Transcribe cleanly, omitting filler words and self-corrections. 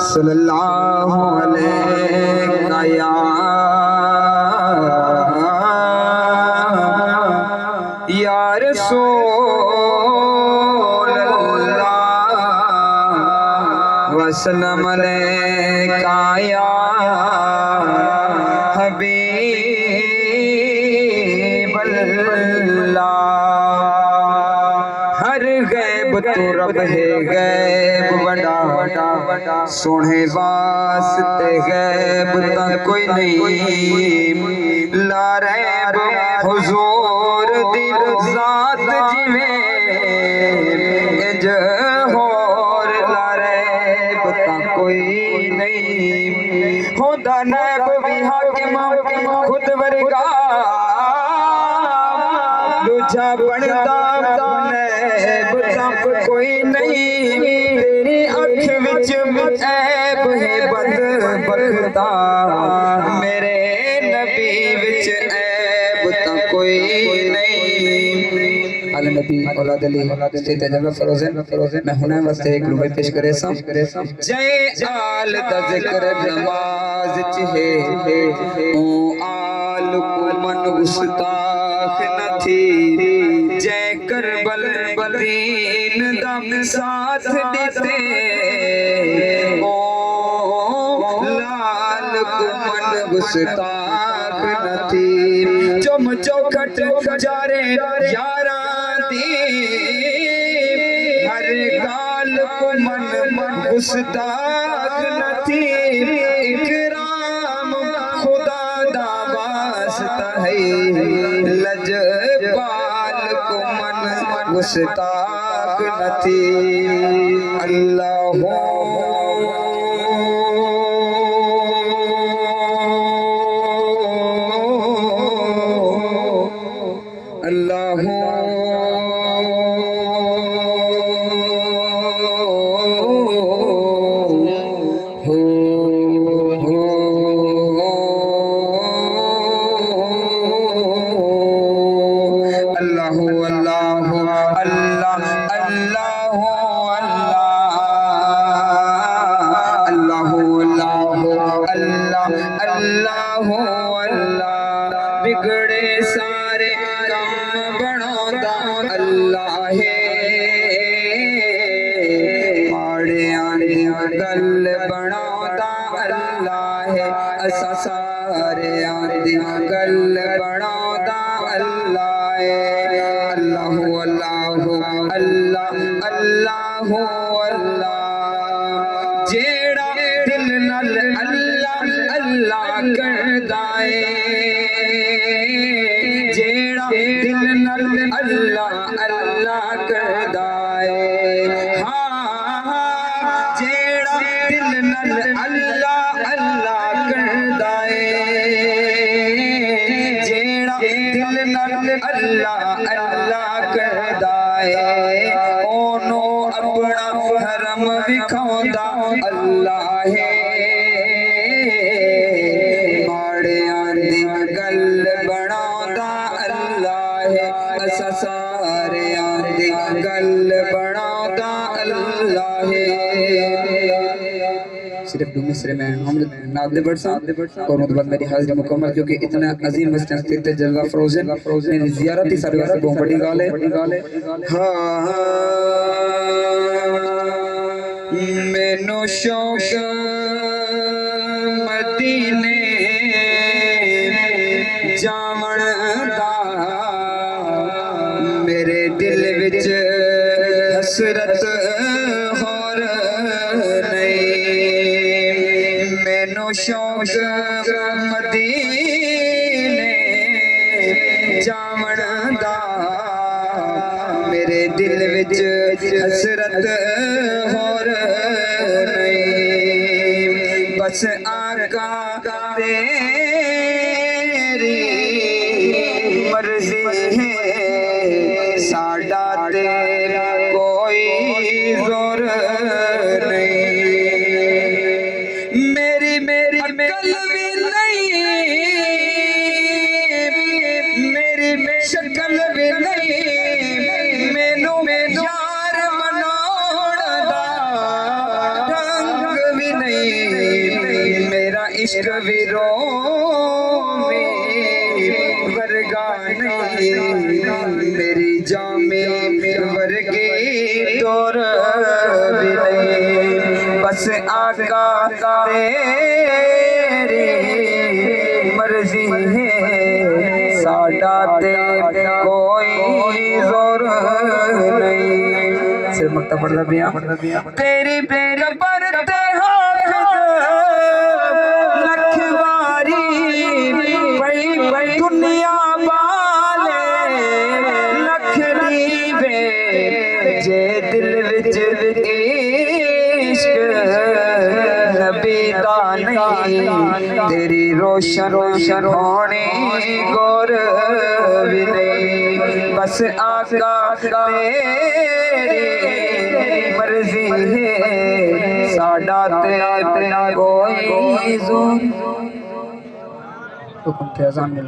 सल्लल्लाहु अलैहि या रसूल अल्लाह वसल्लम अलैका या हबीब अल्लाह। हर गैब तो रब है गैब बड़ा सोने वास्ते गैब ता कोई नहीं। ला रैब हुजूर दी ज़ात जिवें इंज होर ला रैब ता कोई नहीं। होंदा नैब भी हाकिम खुद वर्गा दूजा बनदा नैब ता कोई नहीं। तेरी अख विच ऐब है बदबख्ता मेरे नबी विच ऐब ता कोई नहीं। आले नबी औलाद अली स्थित जब फरोज़न मैं हुने वास्ते एक रुपए पेश करे सा जय आल दा ज़िक्र नमाज च है ओ आल को मन गुस्ताख न थी। जय करबल बलीन दम साथ देते ओ लाल को मन गुस्ताख न थी। चुम चौखट जारे यारा दी हर गाल को मन गुस्ताख न थी। इकराम खुदा दा वास्ता है लजपाल को मन गुस्ताख न थी। अल्लाह अल्लाह बिगड़े सारे काम बनांदा अल्लाह है। माड़ियां दी गल बनांदा अल्लाह है। असा सारेयां दी गल बनांदा अल्लाह है। अल्लाह अल्लाह अल्लाह अल्लाह अल्लाह जेड़ा दिल नाल अल्लाह अल्लाह करदा है। जेड़ा दिल नाल अल्लाह अल्लाह करदा है। हाँ जेड़ा दिल नाल अल्लाह अल्लाह करदा है। जेड़ा दिल नाल अल्लाह अल्लाह करदा है ओनू अपना हरम विखांदा अल्लाह है। माड़ियां दी गल बनांदा अल्लाह है। असा सारेयां दी गल बनांदा अल्लाह है। सिर्फ दो मिसरे में हम नाद बरसा और उसके बाद मेरी हाजिरी मुकम्मल जो कि इतना अजीम मस्जिद स्थित जलवा फरोज़न मेरी ज़ियारत ही सारे वास्ते बहुत बड़ी गाल है। हाँ मैनू शौक मदीने जावण दा मेरे दिल विच हसरत होर नहीं। मैनू शौक मदीने जावण दा मेरे दिल विच हसरत होर नहीं। बस आका तेरी मर्जी है साडा तेरा कोई जोर नहीं। मेरी मेरी अकल भी नहीं मेरी शक्ल भी नहीं। मैनू यार मनाउण दा عشق ویروں میں ورگا نہیں میری جامع ورگی دور بھی نہیں بس آقا تیری مرضی ہے ساڈا تے کوئی زور نہیں صرف مکتب پڑھ رہا بیا تیری قبر تے لکھ واری پئی دنیا والے لکھ دیوے جے دل وچ عشق نبی دا نہیں تیری روشن ہونی گور بھی نہیں بس آقا تیری مرضی ہے ساڈا تے کوئی زور حکم تے اذان مل